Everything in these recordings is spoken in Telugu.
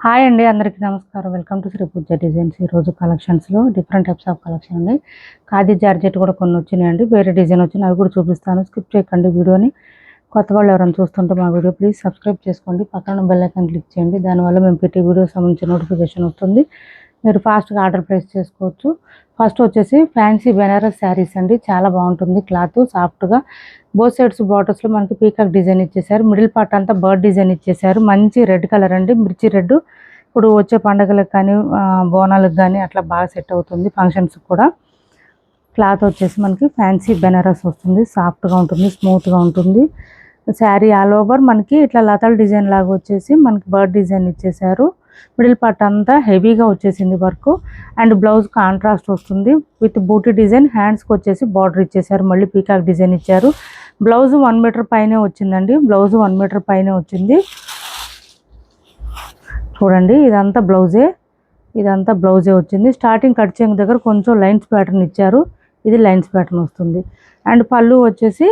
హాయ్ అండి, అందరికీ నమస్కారం. Welcome to Shri Pooja designs. ఈరోజు కలెక్షన్స్లో డిఫరెంట్ టైప్స్ ఆఫ్ కలెక్షన్ ఉన్నాయి. ఖాదీ జార్జెట్ కూడా కొన్ని వచ్చినాయండి, వేరే డిజైన్ వచ్చినాయి, అవి కూడా చూపిస్తాను. స్కిప్ చేయకండి వీడియోని. కొత్త వాళ్ళు ఎవరైనా చూస్తుంటే మా వీడియో ప్లీజ్ సబ్స్క్రైబ్ చేసుకోండి, పక్కన బెల్ ఐకాన్ క్లిక్ చేయండి. దానివల్ల మేము పెట్టే వీడియో సంబంధించిన నోటిఫికేషన్ వస్తుంది, మీరు ఫాస్ట్గా ఆర్డర్ ప్లేస్ చేసుకోవచ్చు. ఫస్ట్ వచ్చేసి ఫ్యాన్సీ బెనారస్ శారీస్ అండి, చాలా బాగుంటుంది. క్లాత్ సాఫ్ట్గా, బోత్ సైడ్స్ బార్డర్స్లో మనకి పీకాక్ డిజైన్ ఇచ్చేసారు. మిడిల్ పార్ట్ అంతా బర్డ్ డిజైన్ ఇచ్చేసారు. మంచి రెడ్ కలర్ అండి, మిర్చి రెడ్. ఇప్పుడు వచ్చే పండగలకు కానీ బోనాలకు కానీ అట్లా బాగా సెట్ అవుతుంది, ఫంక్షన్స్కి కూడా. క్లాత్ వచ్చేసి మనకి ఫ్యాన్సీ బెనారస్ వస్తుంది, సాఫ్ట్గా ఉంటుంది, స్మూత్గా ఉంటుంది. శారీ ఆల్ ఓవర్ మనకి ఇట్లా లతల్ డిజైన్ లాగా వచ్చేసి మనకి బర్డ్ డిజైన్ ఇచ్చేసారు. మిడిల్ పార్ట్ అంతా హెవీగా వచ్చేసింది వర్క్. అండ్ బ్లౌజ్ కాంట్రాస్ట్ వస్తుంది విత్ బూటీ డిజైన్. హ్యాండ్స్కి వచ్చేసి బార్డర్ ఇచ్చేసారు, మళ్ళీ పీకాక్ డిజైన్ ఇచ్చారు. బ్లౌజ్ 1 మీటర్ పైనే వచ్చిందండి, బ్లౌజ్ 1 మీటర్ పైనే వచ్చింది. చూడండి, ఇదంతా బ్లౌజే వచ్చింది. స్టార్టింగ్ కట్ చెంగు దగ్గర కొంచెం లైన్స్ ప్యాటర్న్ ఇచ్చారు, ఇది లైన్స్ ప్యాటర్న్ వస్తుంది. అండ్ పళ్ళు వచ్చేసి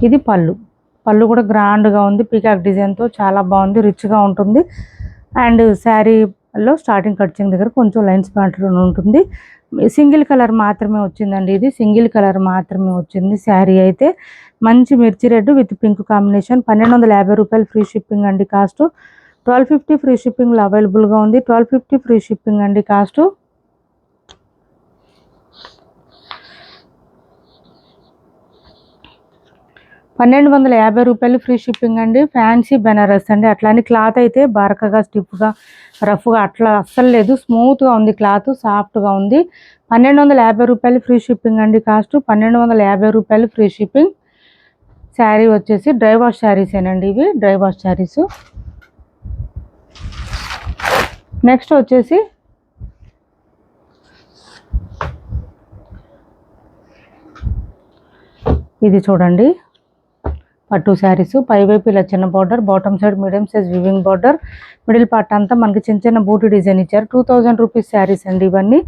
ఇది పళ్ళు కూడా గ్రాండ్గా ఉంది, పీకాక్ డిజైన్తో చాలా బాగుంది, రిచ్గా ఉంటుంది. అండ్ శారీలో స్టార్టింగ్ కట్ చెంగు దగ్గర కొంచెం లైన్స్ ప్యాటర్న్ ఉంటుంది. సింగిల్ కలర్ మాత్రమే వచ్చిందండి, ఇది సింగిల్ కలర్ మాత్రమే వచ్చింది. శారీ అయితే మంచి మిర్చి రెడ్ విత్ పింక్ కాంబినేషన్. 1250 రూపాయలు ఫ్రీ షిప్పింగ్ అండి కాస్ట్. 1250 ఫ్రీ షిప్పింగ్లో అవైలబుల్గా ఉంది. 1250 ఫ్రీ షిప్పింగ్ అండి కాస్ట్. రూపాయలు ఫ్రీ షిప్పింగ్ అండి. ఫ్యాన్సీ బెనారస్ అండి, అట్లానే క్లాత్ అయితే బారకగా, స్టిఫ్గా, రఫ్గా అట్లా అస్సలు లేదు, స్మూత్గా ఉంది క్లాత్, సాఫ్ట్గా ఉంది. 1250 రూపాయలు ఫ్రీ షిప్పింగ్ అండి కాస్ట్. 1250 రూపాయలు ఫ్రీ షిప్పింగ్. శారీ వచ్చేసి డ్రై వాష్ శారీసేనండి, ఇవి డ్రై వాష్ శారీస్. నెక్స్ట్ వచ్చేసి ఇది చూడండి, పట్టు శారీస్. పైవైపు ఇలా చిన్న border, bottom side medium size weaving border, middle part అంతా మనకి చిన్న చిన్న బూటీ డిజైన్ ఇచ్చారు. 2000 రూపీస్ శారీస్ అండి ఇవన్నీ.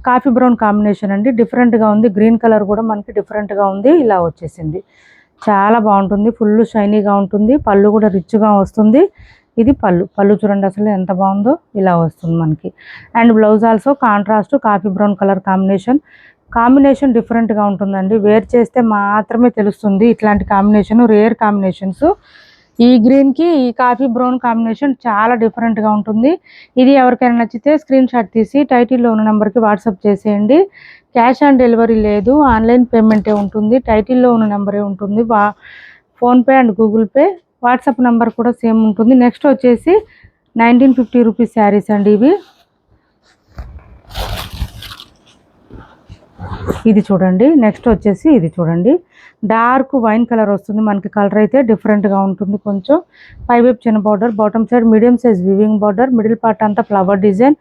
కాఫీ బ్రౌన్ కాంబినేషన్ అండి, డిఫరెంట్గా ఉంది. గ్రీన్ కలర్ కూడా మనకి డిఫరెంట్గా ఉంది, ఇలా వచ్చేసింది. చాలా బాగుంటుంది, ఫుల్ షైనీగా ఉంటుంది. పళ్ళు కూడా రిచ్గా వస్తుంది. ఇది పళ్ళు చూడండి అసలు ఎంత బాగుందో, ఇలా వస్తుంది మనకి. And blouse also contrast coffee brown colour combination డిఫరెంట్గా ఉంటుందండి, వేర్ చేస్తే మాత్రమే తెలుస్తుంది. ఇట్లాంటి కాంబినేషన్ రేర్ కాంబినేషన్స్. ఈ గ్రీన్కి ఈ కాఫీ బ్రౌన్ కాంబినేషన్ చాలా డిఫరెంట్గా ఉంటుంది. ఇది ఎవరికైనా నచ్చితే స్క్రీన్ షాట్ తీసి టైటిల్లో ఉన్న నెంబర్కి వాట్సాప్ చేసేయండి. క్యాష్ ఆన్ డెలివరీ లేదు, ఆన్లైన్ పేమెంటే ఉంటుంది. టైటిల్లో ఉన్న నెంబరే ఉంటుంది, PhonePe and Google pay. WhatsApp number కూడా సేమ్ ఉంటుంది. నెక్స్ట్ వచ్చేసి 1950 రూపీస్ శారీస్ అండి ఇవి. ఇది చూడండి, నెక్స్ట్ వచ్చేసి ఇది చూడండి, డార్క్ వైన్ కలర్ వస్తుంది మనకి. కలర్ అయితే డిఫరెంట్గా ఉంటుంది కొంచెం. పైవైపు చిన్న border, bottom side medium size weaving border, middle part అంతా ఫ్లవర్ డిజైన్.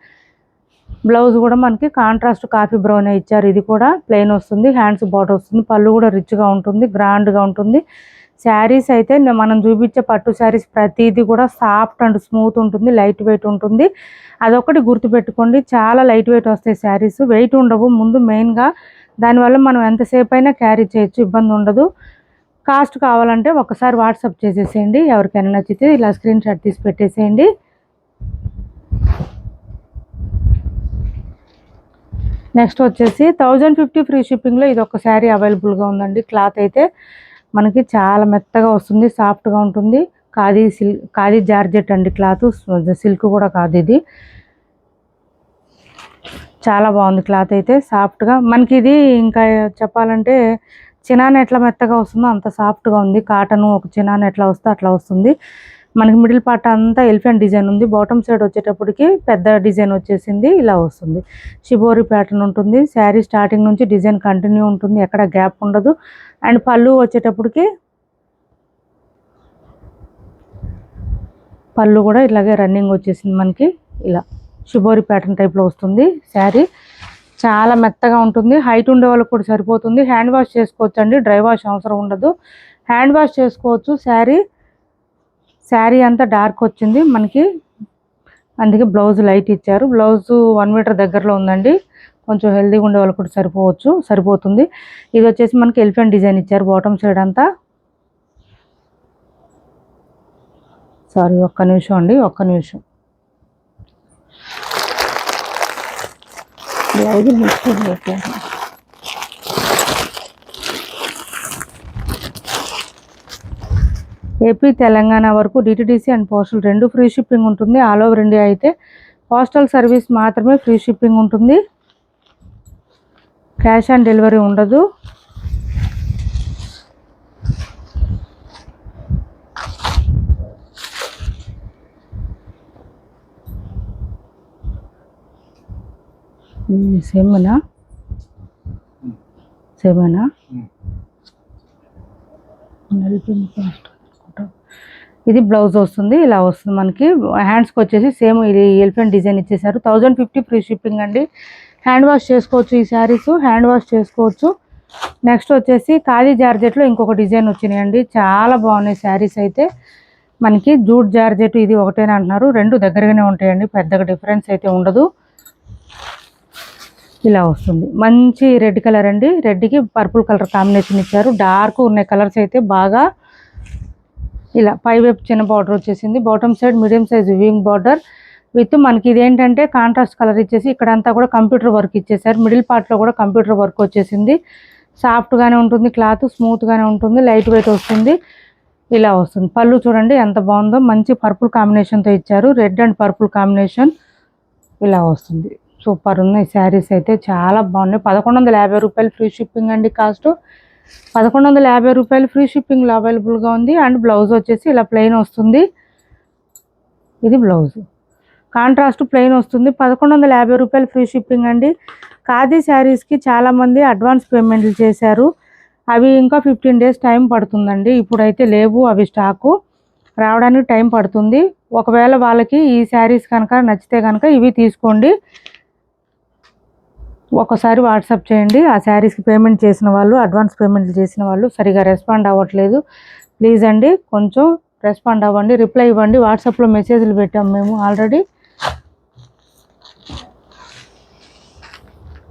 బ్లౌజ్ కూడా మనకి కాంట్రాస్ట్ కాఫీ బ్రౌన్ ఇచ్చారు, ఇది కూడా ప్లెయిన్ వస్తుంది. హ్యాండ్స్ బార్డర్ వస్తుంది. పళ్ళు కూడా రిచ్గా ఉంటుంది, గ్రాండ్గా ఉంటుంది. శారీస్ అయితే మనం చూపించే పట్టు శారీస్ ప్రతిదీ కూడా సాఫ్ట్ అండ్ స్మూత్ ఉంటుంది, లైట్ వెయిట్ ఉంటుంది. అదొకటి గుర్తుపెట్టుకోండి, చాలా లైట్ వెయిట్ వస్తాయి శారీస్, వెయిట్ ఉండవు ముందు మెయిన్గా. దానివల్ల మనం ఎంతసేపు అయినా క్యారీ చేయొచ్చు, ఇబ్బంది ఉండదు. కాస్ట్ కావాలంటే ఒకసారి వాట్సాప్ చేసేసేయండి, ఎవరికైనా నచ్చితే ఇలా స్క్రీన్ షాట్ తీసి పెట్టేసేయండి. నెక్స్ట్ వచ్చేసి 1050 ఫ్రీ షిప్పింగ్లో ఇది ఒక శారీ అవైలబుల్గా ఉందండి. క్లాత్ అయితే మనకి చాలా మెత్తగా వస్తుంది, సాఫ్ట్గా ఉంటుంది. ఖాదీ జార్జెట్ అండి క్లాత్, సిల్క్ కూడా కాదు ఇది. చాలా బాగుంది క్లాత్ అయితే, సాఫ్ట్గా మనకి. ఇది ఇంకా చెప్పాలంటే చినాన్ ఎట్లా మెత్తగా వస్తుందో అంత సాఫ్ట్గా ఉంది. కాటన్ ఒక చినాన్ ఎట్లా వస్తుందో అట్లా వస్తుంది మనకి. మిడిల్ పార్ట్ అంతా ఎలిఫెంట్ డిజైన్ ఉంది, బాటమ్ సైడ్ వచ్చేటప్పటికి పెద్ద డిజైన్ వచ్చేసింది, ఇలా వస్తుంది. షిబోరి ప్యాటర్న్ ఉంటుంది. శారీ స్టార్టింగ్ నుంచి డిజైన్ కంటిన్యూ ఉంటుంది, ఎక్కడ గ్యాప్ ఉండదు. అండ్ పళ్ళు వచ్చేటప్పటికి పళ్ళు కూడా ఇలాగే రన్నింగ్ వచ్చేసింది మనకి, ఇలా షిబోరి ప్యాటర్న్ టైప్లో వస్తుంది శారీ. చాలా మెత్తగా ఉంటుంది, హైట్ ఉండే వాళ్ళకి కూడా సరిపోతుంది. హ్యాండ్ వాష్ చేసుకోవచ్చు అండి, డ్రై వాష్ అవసరం ఉండదు, హ్యాండ్ వాష్ చేసుకోవచ్చు. శారీ అంతా డార్క్ వచ్చింది మనకి, అందుకే బ్లౌజ్ లైట్ ఇచ్చారు. బ్లౌజ్ 1 మీటర్ దగ్గరలో ఉందండి, కొంచెం హెల్దీగా ఉండే వాళ్ళకి కూడా సరిపోతుంది. ఇది వచ్చేసి మనకి ఎలిఫెంట్ డిజైన్ ఇచ్చారు బాటమ్ సైడ్ అంతా. సారీ, ఒక్క నిమిషం అండి, ఒక్క నిమిషం. బ్లౌజ్ ఏపీ తెలంగాణ వరకు DTDC and postal 2 free shipping ఉంటుంది. ఆల్ ఓవర్ ఇండియా అయితే పోస్టల్ సర్వీస్ మాత్రమే ఫ్రీ షిప్పింగ్ ఉంటుంది. క్యాష్ ఆన్ డెలివరీ ఉండదు. సేమేనా ఇది బ్లౌజ్ వస్తుంది, ఇలా వస్తుంది మనకి. హ్యాండ్స్కి వచ్చేసి సేమ్ ఇది ఎలిఫెంట్ డిజైన్ ఇచ్చేసారు. 1050 ఫ్రీ షిప్పింగ్ అండి. హ్యాండ్ వాష్ చేసుకోవచ్చు, ఈ శారీస్ హ్యాండ్ వాష్ చేసుకోవచ్చు. నెక్స్ట్ వచ్చేసి ఖాదీ జార్జెట్లో ఇంకొక డిజైన్ వచ్చినాయండి, చాలా బాగున్నాయి శారీస్ అయితే. మనకి జూట్ జార్జెట్ ఇది ఒకటేనా అంటున్నారు, రెండు దగ్గరగానే ఉంటాయండి, పెద్దగా డిఫరెన్స్ అయితే ఉండదు. ఇలా వస్తుంది, మంచి రెడ్ కలర్ అండి. రెడ్కి పర్పుల్ కలర్ కాంబినేషన్ ఇచ్చారు. డార్క్ ఉన్నాయి కలర్స్ అయితే బాగా. ఇలా పైవైపు చిన్న బార్డర్ వచ్చేసింది, bottom side medium size weaving border with మనకి ఇదేంటంటే కాంట్రాస్ట్ కలర్ ఇచ్చేసి ఇక్కడంతా కూడా కంప్యూటర్ వర్క్ ఇచ్చేసారు. మిడిల్ పార్ట్లో కూడా కంప్యూటర్ వర్క్ వచ్చేసింది. సాఫ్ట్గానే ఉంటుంది, క్లాత్ స్మూత్గానే ఉంటుంది, లైట్ వెయిట్ వస్తుంది. ఇలా వస్తుంది. పళ్ళు చూడండి ఎంత బాగుందో, మంచి పర్పుల్ కాంబినేషన్తో ఇచ్చారు, రెడ్ అండ్ పర్పుల్ కాంబినేషన్. ఇలా వస్తుంది, సూపర్ ఉన్నాయి శారీస్ అయితే, చాలా బాగున్నాయి. 1150 రూపాయలు ఫ్రీ షిప్పింగ్ అండి. కాస్ట్ 1150 రూపాయలు ఫ్రీ షిప్పింగ్లో అవైలబుల్గా ఉంది. అండ్ బ్లౌజ్ వచ్చేసి ఇలా ప్లెయిన్ వస్తుంది. ఇది బ్లౌజ్ కాంట్రాస్ట్ ప్లెయిన్ వస్తుంది. 1150 రూపాయలు ఫ్రీ షిప్పింగ్ అండి. ఖాదీ శారీస్కి చాలామంది అడ్వాన్స్ పేమెంట్లు చేశారు, అవి ఇంకా 15 డేస్ టైం పడుతుందండి. ఇప్పుడైతే లేవు అవి, స్టాకు రావడానికి టైం పడుతుంది. ఒకవేళ వాళ్ళకి ఈ శారీస్ కనుక నచ్చితే కనుక ఇవి తీసుకోండి. ఒకసారి వాట్సాప్ చేయండి. ఆ శారీస్కి పేమెంట్ చేసిన వాళ్ళు, అడ్వాన్స్ పేమెంట్లు చేసిన వాళ్ళు సరిగా రెస్పాండ్ అవ్వట్లేదు. ప్లీజ్ అండి కొంచెం రెస్పాండ్ అవ్వండి, రిప్లై ఇవ్వండి. వాట్సాప్లో మెసేజ్లు పెట్టాము మేము ఆల్రెడీ.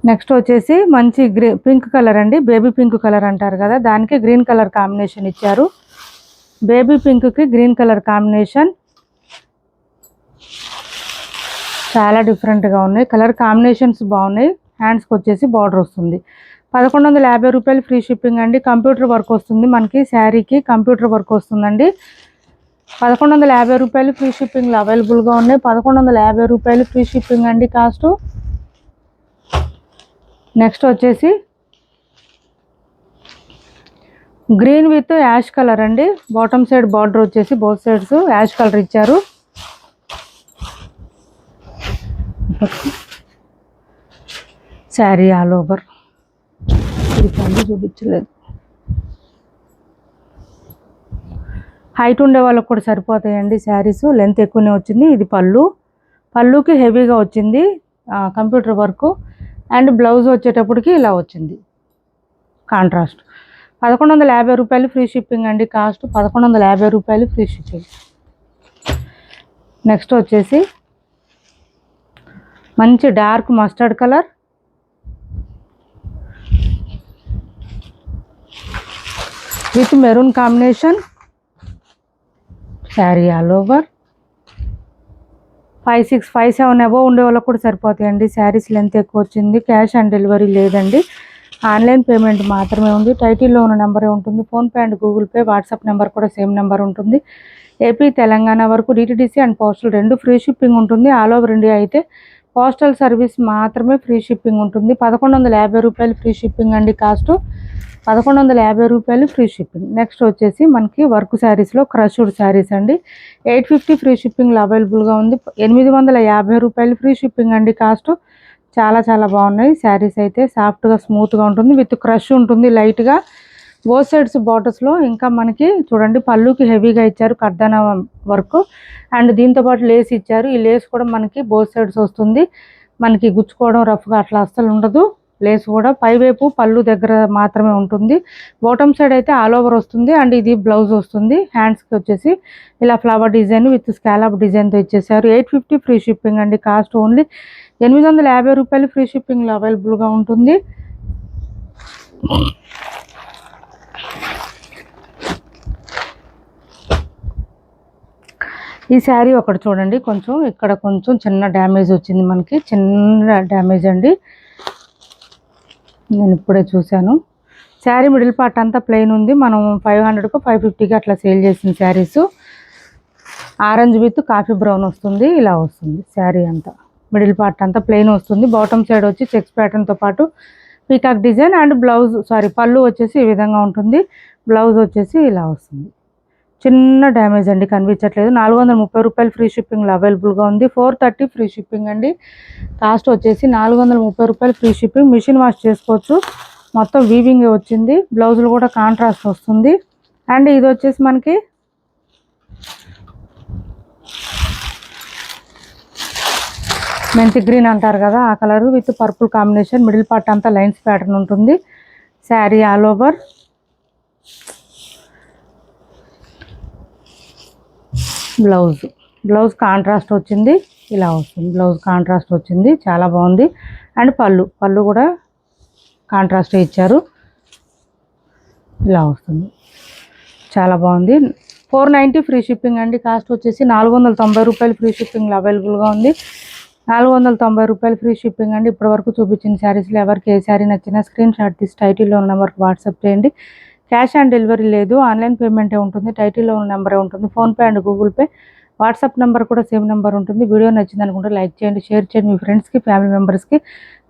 నెక్స్ట్ వచ్చేసి మంచి పింక్ కలర్ అండి, బేబీ పింక్ కలర్ అంటారు కదా, దానికి గ్రీన్ కలర్ కాంబినేషన్ ఇచ్చారు. బేబీ పింక్కి గ్రీన్ కలర్ కాంబినేషన్ చాలా డిఫరెంట్గా ఉన్నాయి. కలర్ కాంబినేషన్స్ బాగున్నాయి. హ్యాండ్స్కి వచ్చేసి బార్డర్ వస్తుంది. 1150 రూపాయలు ఫ్రీ షిప్పింగ్ అండి. కంప్యూటర్ వర్క్ వస్తుంది మనకి, శారీకి కంప్యూటర్ వర్క్ వస్తుందండి. 1150 రూపాయలు ఫ్రీ షిప్పింగ్లో అవైలబుల్గా ఉన్నాయి. 1150 రూపాయలు ఫ్రీ షిప్పింగ్ అండి కాస్ట్. నెక్స్ట్ వచ్చేసి గ్రీన్ విత్ యాష్ కలర్ అండి. బాటమ్ సైడ్ బార్డర్ వచ్చేసి బోత్ సైడ్స్ యాష్ కలర్ ఇచ్చారు. శారీ ఆల్ ఓవర్, ఇది పళ్ళు చూపించలేదు. హైట్ ఉండే వాళ్ళకి కూడా సరిపోతాయండి శారీస్, లెంత్ ఎక్కువనే వచ్చింది. ఇది పళ్ళుకి హెవీగా వచ్చింది కంప్యూటర్ వర్క్. అండ్ బ్లౌజ్ వచ్చేటప్పటికి ఇలా వచ్చింది కాంట్రాస్ట్. 1150 రూపాయలు ఫ్రీ షిప్పింగ్ అండి కాస్ట్. 1150 రూపాయలు ఫ్రీ షిప్పింగ్. నెక్స్ట్ వచ్చేసి మంచి dark mustard colour with maroon combination. Sari all over 56, 57 above ఉండే వాళ్ళకి కూడా సరిపోతాయండి. శారీస్ లెంత్ ఎక్కువ వచ్చింది. క్యాష్ ఆన్ డెలివరీ లేదండి, ఆన్లైన్ పేమెంట్ మాత్రమే ఉంది. టైటిల్లో ఉన్న నెంబరే ఉంటుంది. PhonePe and Google pay, WhatsApp number కూడా సేమ్ నెంబర్ ఉంటుంది. ఏపీ తెలంగాణ వరకు DTDC and postal 2 free shipping ఉంటుంది. ఆల్ ఓవర్ ఇండియా అయితే పోస్టల్ సర్వీస్ మాత్రమే ఫ్రీ షిప్పింగ్ ఉంటుంది. 1150 రూపాయలు ఫ్రీ షిప్పింగ్ అండి కాస్ట్. 1150 రూపాయలు ఫ్రీ షిప్పింగ్. నెక్స్ట్ వచ్చేసి మనకి వర్క్ శారీస్లో క్రష్డ్ శారీస్ అండి. 850 ఫ్రీ షిప్పింగ్లో అవైలబుల్గా ఉంది. 850 రూపాయలు ఫ్రీ షిప్పింగ్ అండి కాస్ట్. చాలా చాలా బాగున్నాయి శారీస్ అయితే, సాఫ్ట్గా స్మూత్గా ఉంటుంది, విత్ క్రష్ ఉంటుంది లైట్గా. బోత్ సైడ్స్ బార్డర్స్లో ఇంకా మనకి చూడండి పళ్ళుకి హెవీగా ఇచ్చారు కర్దాన వర్క్. అండ్ దీంతోపాటు లేస్ ఇచ్చారు. ఈ లేస్ కూడా మనకి బోత్ సైడ్స్ వస్తుంది. మనకి గుచ్చుకోవడం రఫ్గా అట్లా అస్సలు ఉండదు. లేస్ కూడా పైవైపు పళ్ళు దగ్గర మాత్రమే ఉంటుంది. బాటమ్ సైడ్ అయితే ఆల్ ఓవర్ వస్తుంది. అండ్ ఇది బ్లౌజ్ వస్తుంది. హ్యాండ్స్కి వచ్చేసి ఇలా ఫ్లవర్ డిజైన్ విత్ స్కాలప్ డిజైన్తో ఇచ్చేసారు. 850 ఫ్రీ షిప్పింగ్ అండి కాస్ట్. ఓన్లీ 850 రూపాయలు ఫ్రీ షిప్పింగ్లో అవైలబుల్గా ఉంటుంది. ఈ శారీ ఒకటి చూడండి, కొంచెం ఇక్కడ కొంచెం చిన్న డ్యామేజ్ వచ్చింది, మనకి చిన్న డ్యామేజ్ అండి. నేను ఇప్పుడే చూశాను. శారీ మిడిల్ పార్ట్ అంతా ప్లెయిన్ ఉంది. మనం 500కు 550కి అట్లా సేల్ చేసిన saris. Orange with coffee brown వస్తుంది, ఇలా వస్తుంది శారీ అంతా. మిడిల్ పార్ట్ అంతా ప్లెయిన్ వస్తుంది. బాటమ్ సైడ్ వచ్చి చెక్స్ ప్యాటర్న్తో పాటు పీకాక్ డిజైన్ అండ్ బ్లౌజ్ పళ్ళు వచ్చేసి ఈ విధంగా ఉంటుంది. బ్లౌజ్ వచ్చేసి ఇలా వస్తుంది. చిన్న డ్యామేజ్ అండి, కనిపించట్లేదు. 430 రూపాయలు ఫ్రీ షిప్పింగ్లో అవైలబుల్గా ఉంది. 430 ఫ్రీ షిప్పింగ్ అండి. కాస్ట్ వచ్చేసి 430 రూపాయలు ఫ్రీ షిప్పింగ్. మిషన్ వాష్ చేసుకోవచ్చు. మొత్తం వీవింగ్ వచ్చింది. బ్లౌజులు కూడా కాంట్రాస్ట్ వస్తుంది. అండ్ ఇది వచ్చేసి మనకి మెంతి గ్రీన్ అంటారు కదా, ఆ colour with purple combination. Middle part అంతా లైన్స్ ప్యాటర్న్ ఉంటుంది. Sari all over. Blouse contrast వచ్చింది, ఇలా వస్తుంది. బ్లౌజ్ కాంట్రాస్ట్ వచ్చింది, చాలా బాగుంది. అండ్ పళ్ళు కూడా కాంట్రాస్ట్ ఇచ్చారు, ఇలా వస్తుంది. చాలా బాగుంది. 490 ఫ్రీ షిప్పింగ్ అండి. కాస్ట్ వచ్చేసి 490 రూపాయలు ఫ్రీ షిప్పింగ్లో అవైలబుల్గా ఉంది. 490 రూపాయలు ఫ్రీ షిప్పింగ్ అండి. ఇప్పటివరకు చూపించిన శారీస్లో ఎవరికి ఏ శారీ నచ్చినా స్క్రీన్ షాట్ తీసి టైటిల్లో ఉన్న నెంబర్కి వాట్సాప్ చేయండి. క్యాష్ ఆన్ డెలివరీ లేదు, ఆన్లైన్ పేమెంటే ఉంటుంది. టైటిల్లో ఉన్న నెంబరే ఉంటుంది. PhonePe and Google pay, WhatsApp number కూడా సేమ్ నెంబర్ ఉంటుంది. వీడియో నచ్చింది అనుకుంటే లైక్ చేయండి, షేర్ చేయండి మీ ఫ్రెండ్స్కి, ఫ్యామిలీ మెంబర్స్కి.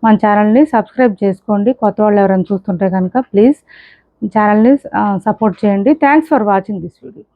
మన ఛానల్ని సబ్స్క్రైబ్ చేసుకోండి. కొత్త వాళ్ళు ఎవరైనా చూస్తుంటే కనుక ప్లీజ్ ఛానల్ని సపోర్ట్ చేయండి. Thanks for watching this video.